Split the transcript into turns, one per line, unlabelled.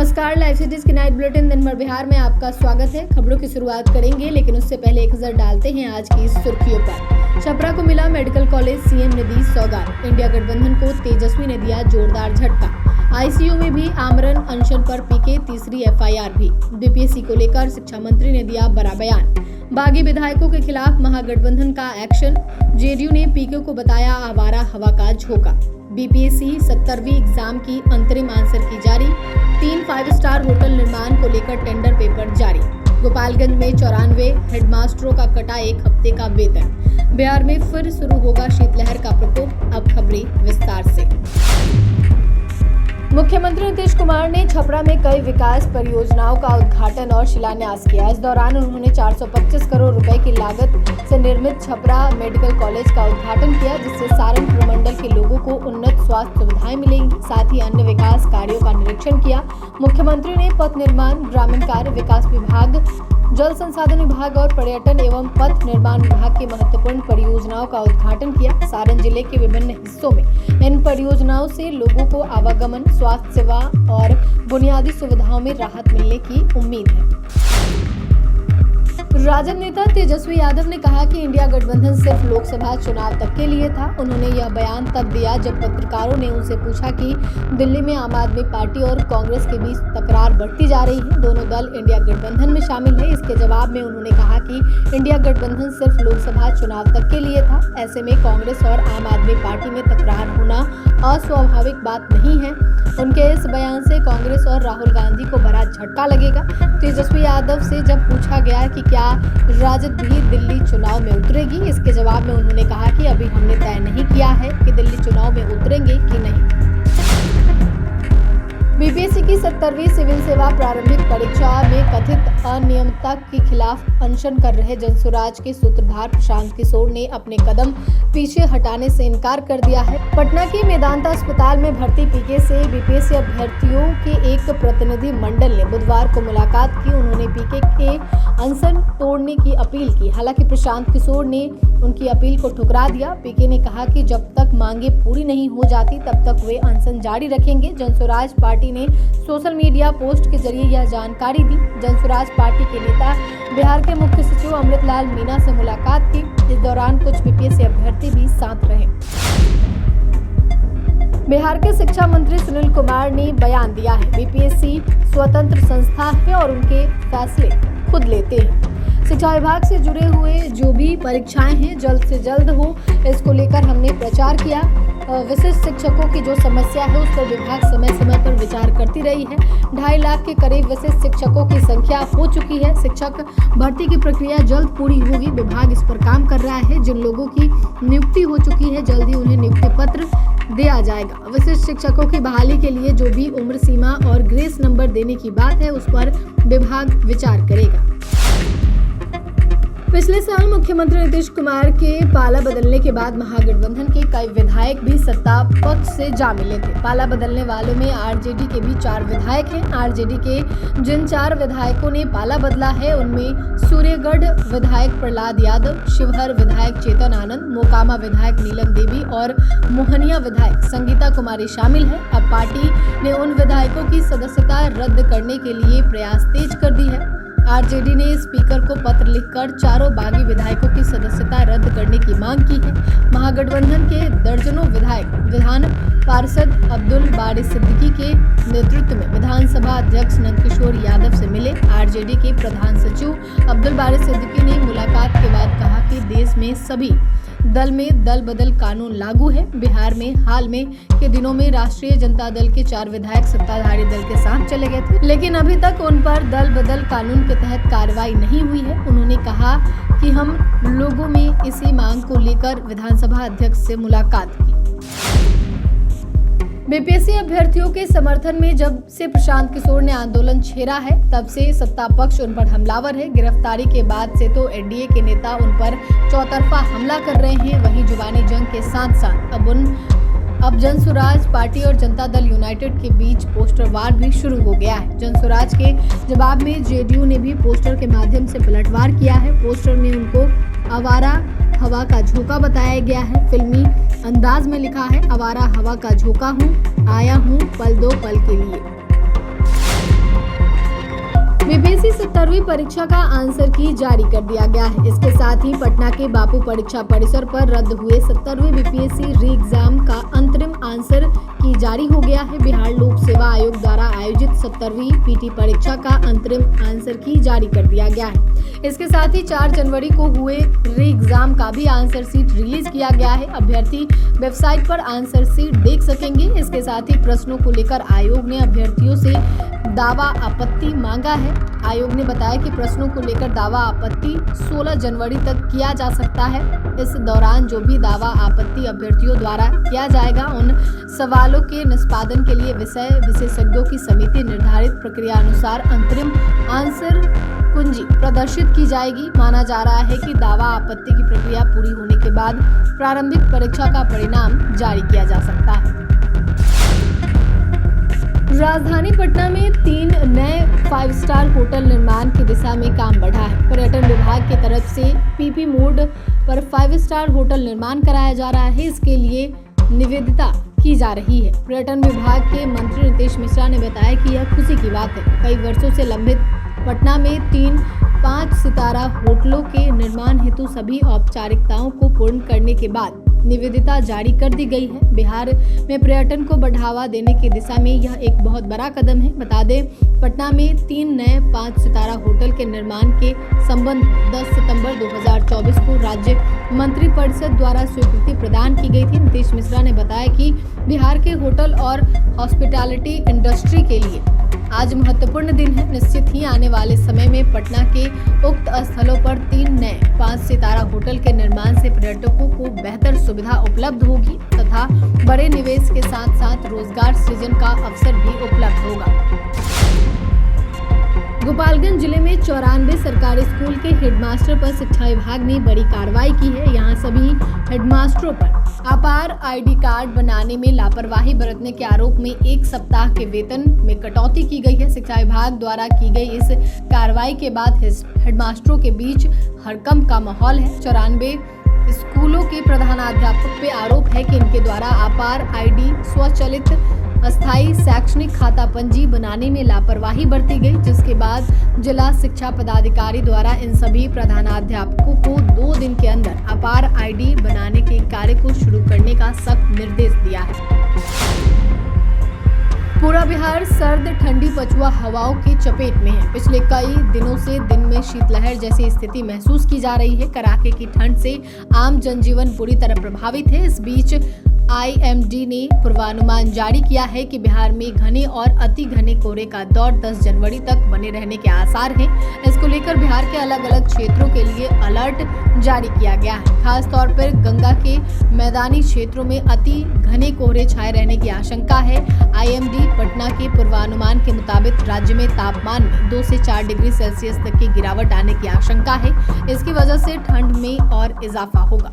नमस्कार, live cities की night bulletin दिन भर बिहार में आपका स्वागत है। खबरों की शुरुआत करेंगे, लेकिन उससे पहले एक नजर डालते हैं आज की सुर्खियों पर। छपरा को मिला मेडिकल कॉलेज, सीएम ने दी सौगात। इंडिया गठबंधन को तेजस्वी ने दिया जोरदार झटका। आईसीयू में भी आमरण अनशन पर पीके, तीसरी एफआईआर भी। बीपीएससी को लेकर शिक्षा मंत्री ने दिया बड़ा बयान। बागी विधायकों के खिलाफ महागठबंधन का एक्शन। जेडीयू ने पीके को बताया आवारा हवा का झोंका। बीपीएससी 70वीं एग्जाम की अंतरिम आंसर की जारी। 3 5 स्टार होटल निर्माण को लेकर टेंडर पेपर जारी। गोपालगंज में 94 हेडमास्टरों का कटा 1 हफ्ते का वेतन। बिहार में फिर शुरू होगा शीतलहर का प्रकोप। अब खबरें विस्तार से। मुख्यमंत्री नीतीश कुमार ने छपरा में कई विकास परियोजनाओं का उद्घाटन और शिलान्यास किया। इस दौरान उन्होंने 425 करोड़ रुपए की लागत से निर्मित छपरा मेडिकल कॉलेज का उद्घाटन किया, जिससे सारण प्रमंडल के लोगों को उन्नत स्वास्थ्य सुविधाएं मिलेंगी। साथ ही अन्य विकास कार्यों का निरीक्षण किया। मुख्यमंत्री ने पथ निर्माण, ग्रामीण कार्य विकास विभाग, जल संसाधन विभाग और पर्यटन एवं पथ निर्माण विभाग की महत्वपूर्ण परियोजनाओं का उद्घाटन किया। सारण जिले के विभिन्न हिस्सों में इन परियोजनाओं से लोगों को आवागमन, स्वास्थ्य सेवा और बुनियादी सुविधाओं में राहत मिलने की उम्मीद है। राजद नेता तेजस्वी यादव ने कहा कि इंडिया गठबंधन सिर्फ लोकसभा चुनाव तक के लिए था। उन्होंने यह बयान तब दिया जब पत्रकारों ने उनसे पूछा कि दिल्ली में आम आदमी पार्टी और कांग्रेस के बीच तकरार बढ़ती जा रही है, दोनों दल इंडिया गठबंधन में शामिल है। इसके जवाब में उन्होंने कहा कि इंडिया गठबंधन सिर्फ लोकसभा चुनाव तक के लिए था। ऐसे में कांग्रेस और आम आदमी पार्टी में तकरार होना अस्वाभाविक बात नहीं है। उनके इस बयान से कांग्रेस और राहुल गांधी को बड़ा झटका लगेगा। तेजस्वी यादव से जब पूछा गया कि क्या राजद भी दिल्ली चुनाव में उतरेगी, इसके जवाब में उन्होंने कहा कि अभी हमने तय नहीं किया है कि दिल्ली चुनाव में उतरेंगे कि नहीं। बीपीएससी की 70वीं सिविल सेवा प्रारंभिक परीक्षा में कथित अनियमितता के खिलाफ अनशन कर रहे जनसुराज के सूत्रधार प्रशांत किशोर ने अपने कदम पीछे हटाने से इनकार कर दिया है। पटना के मेदांता अस्पताल में भर्ती पीके से बीपीएससी अभ्यर्थियों के एक प्रतिनिधि मंडल ने बुधवार को मुलाकात की। उन्होंने पीके के अनशन तोड़ने की अपील की। हालांकि प्रशांत किशोर ने उनकी अपील को ठुकरा दिया। पीके ने कहा कि जब तक मांगे पूरी नहीं हो जाती तब तक वे अनशन जारी रखेंगे। जनसुराज पार्टी ने सोशल मीडिया पोस्ट के जरिए यह जानकारी दी। जनसुराज पार्टी के नेता बिहार के मुख्य सचिव अमृतलाल मीणा से मुलाकात की। इस दौरान कुछ बीपीएससी अभ्यर्थी भी साथ रहे। बिहार के शिक्षा मंत्री सुनील कुमार ने बयान दिया है, बीपीएससी स्वतंत्र संस्था है और उनके फैसले खुद लेते हैं। शिक्षा विभाग से जुड़े हुए जो भी परीक्षाएं हैं जल्द से जल्द हो, इसको लेकर हमने प्रचार किया। विशिष्ट शिक्षकों की जो समस्या है उस पर विभाग समय समय पर विचार करती रही है। 2.5 लाख के करीब विशिष्ट शिक्षकों की संख्या हो चुकी है। शिक्षक भर्ती की प्रक्रिया जल्द पूरी होगी। विभाग इस पर काम कर रहा है। जिन लोगों की नियुक्ति हो चुकी है जल्द ही उन्हें नियुक्ति पत्र दिया जाएगा। विशिष्ट शिक्षकों की बहाली के लिए जो भी उम्र सीमा और ग्रेस नंबर देने की बात है उस पर विभाग विचार करेगा। पिछले साल मुख्यमंत्री नीतीश कुमार के पाला बदलने के बाद महागठबंधन के कई विधायक भी सत्ता पक्ष से जा मिले थे। पाला बदलने वालों में आरजेडी के भी 4 विधायक हैं। आरजेडी के जिन 4 विधायकों ने पाला बदला है उनमें सूर्यगढ़ विधायक प्रहलाद यादव, शिवहर विधायक चेतन आनंद, मोकामा विधायक नीलम देवी और मोहनिया विधायक संगीता कुमारी शामिल है। अब पार्टी ने उन विधायकों की सदस्यता रद्द करने के लिए प्रयास तेज कर दी है। आरजेडी ने स्पीकर को पत्र लिखकर चारों बागी विधायकों की सदस्यता रद्द करने की मांग की है। महागठबंधन के दर्जनों विधायक विधान पार्षद अब्दुल बारी सिद्दीकी के नेतृत्व में विधानसभा अध्यक्ष नंदकिशोर यादव से मिले। आरजेडी के प्रधान सचिव अब्दुल बारी सिद्दीकी ने मुलाकात के बाद कहा कि देश में सभी दल में दल बदल कानून लागू है। बिहार में हाल में के दिनों में राष्ट्रीय जनता दल के 4 विधायक सत्ताधारी दल के साथ चले गए थे, लेकिन अभी तक उन पर दल बदल कानून के तहत कार्रवाई नहीं हुई है। उन्होंने कहा कि हम लोगों में इसी मांग को लेकर विधानसभा अध्यक्ष से मुलाकात की। बीपीएससी अभ्यर्थियों के समर्थन में जब से प्रशांत किशोर ने आंदोलन छेड़ा है तब से सत्ता पक्ष उन पर हमलावर है। गिरफ्तारी के बाद से तो एनडीए के नेता उन पर चौतरफा हमला कर रहे हैं। वहीं जुबानी जंग के साथ साथ अब जनसुराज पार्टी और जनता दल यूनाइटेड के बीच पोस्टर वार भी शुरू हो गया है। जनसुराज के जवाब में जेडीयू ने भी पोस्टर के माध्यम से पलटवार किया है। पोस्टर में उनको आवारा हवा का झोंका बताया गया है। फिल्मी अंदाज में लिखा है, आवारा हवा का झोंका हूँ, आया हूँ पल दो पल के लिए। बीपीएससी 17वीं परीक्षा का आंसर की जारी कर दिया गया है। इसके साथ ही पटना के बापू परीक्षा परिसर पर रद्द हुए 17वीं बीपीएससी री एग्जाम का अंतरिम आंसर की जारी हो गया है। बिहार लोक सेवा आयोग द्वारा आयोजित 17वीं पीटी परीक्षा का अंतरिम आंसर की जारी कर दिया गया है। इसके साथ ही 4 जनवरी को हुए री एग्जाम का भी आंसर शीट रिलीज किया गया है। अभ्यर्थी वेबसाइट पर आंसर शीट देख सकेंगे। इसके साथ ही प्रश्नों को लेकर आयोग ने अभ्यर्थियों से दावा आपत्ति मांगा है। आयोग ने बताया कि प्रश्नों को लेकर दावा आपत्ति 16 जनवरी तक किया जा सकता है। इस दौरान जो भी दावा आपत्ति अभ्यर्थियों द्वारा किया जाएगा, उन सवालों के निष्पादन के लिए विषय विशेषज्ञों की समिति निर्धारित प्रक्रिया अनुसार अंतरिम आंसर कुंजी प्रदर्शित की जाएगी। माना जा रहा है कि दावा आपत्ति की प्रक्रिया पूरी होने के बाद प्रारंभिक परीक्षा का परिणाम जारी किया जा सकता है। राजधानी पटना में 3 नए 5 स्टार होटल निर्माण की दिशा में काम बढ़ा है। पर्यटन विभाग की तरफ से पीपी मोड पर 5 स्टार होटल निर्माण कराया जा रहा है। इसके लिए निविदा की जा रही है। पर्यटन विभाग के मंत्री नितेश मिश्रा ने बताया कि यह खुशी की बात है। कई वर्षों से लंबित पटना में 3-5 सितारा होटलों के निर्माण हेतु सभी औपचारिकताओं को पूर्ण करने के बाद निविदा जारी कर दी गई है। बिहार में पर्यटन को बढ़ावा देने की दिशा में यह एक बहुत बड़ा कदम है। बता दें, पटना में 3 नए 5 सितारा होटल के निर्माण के संबंध 10 सितंबर 2024 को राज्य मंत्रिपरिषद द्वारा स्वीकृति प्रदान की गई थी। नितेश मिश्रा ने बताया कि बिहार के होटल और हॉस्पिटैलिटी इंडस्ट्री के लिए आज महत्वपूर्ण दिन है। निश्चित ही आने वाले समय में पटना के उक्त स्थलों पर 3 नए 5 सितारा होटल के निर्माण से पर्यटकों को बेहतर सुविधा उपलब्ध होगी तथा बड़े निवेश के साथ साथ रोजगार सृजन का अवसर भी उपलब्ध होगा। गोपालगंज जिले में 94 सरकारी स्कूल के हेडमास्टर पर शिक्षा विभाग ने बड़ी कार्रवाई की है। यहां सभी हेडमास्टरों पर आपार आईडी कार्ड बनाने में लापरवाही बरतने के आरोप में 1 सप्ताह के वेतन में कटौती की गई है। शिक्षा विभाग द्वारा की गई इस कार्रवाई के बाद हेडमास्टरों के बीच हड़कंप का माहौल है। 94 स्कूलों के प्रधानाध्यापक पे आरोप है कि इनके द्वारा आपार आईडी स्वचालित अस्थायी शैक्षणिक खाता पंजी बनाने में लापरवाही बरती गई, जिसके बाद जिला शिक्षा पदाधिकारी द्वारा इन सभी प्रधानाध्यापकों को 2 दिन के अंदर आपार आईडी बनाने के कार्य को शुरू करने का सख्त निर्देश दिया है। पूरा बिहार सर्द ठंडी पछुआ हवाओं की चपेट में है। पिछले कई दिनों से दिन में शीतलहर जैसी स्थिति महसूस की जा रही है। कड़ाके की ठंड से आम जनजीवन बुरी तरह प्रभावित है। इस बीच आईएमडी ने पूर्वानुमान जारी किया है कि बिहार में घने और अति घने कोहरे का दौर 10 जनवरी तक बने रहने के आसार हैं। इसको लेकर बिहार के अलग अलग क्षेत्रों के लिए अलर्ट जारी किया गया है। खास तौर पर गंगा के मैदानी क्षेत्रों में अति घने कोहरे छाए रहने की आशंका है। आईएमडी पटना के पूर्वानुमान के मुताबिक राज्य में तापमान में 2 से 4 डिग्री सेल्सियस तक की गिरावट आने की आशंका है। इसकी वजह से ठंड में और इजाफा होगा।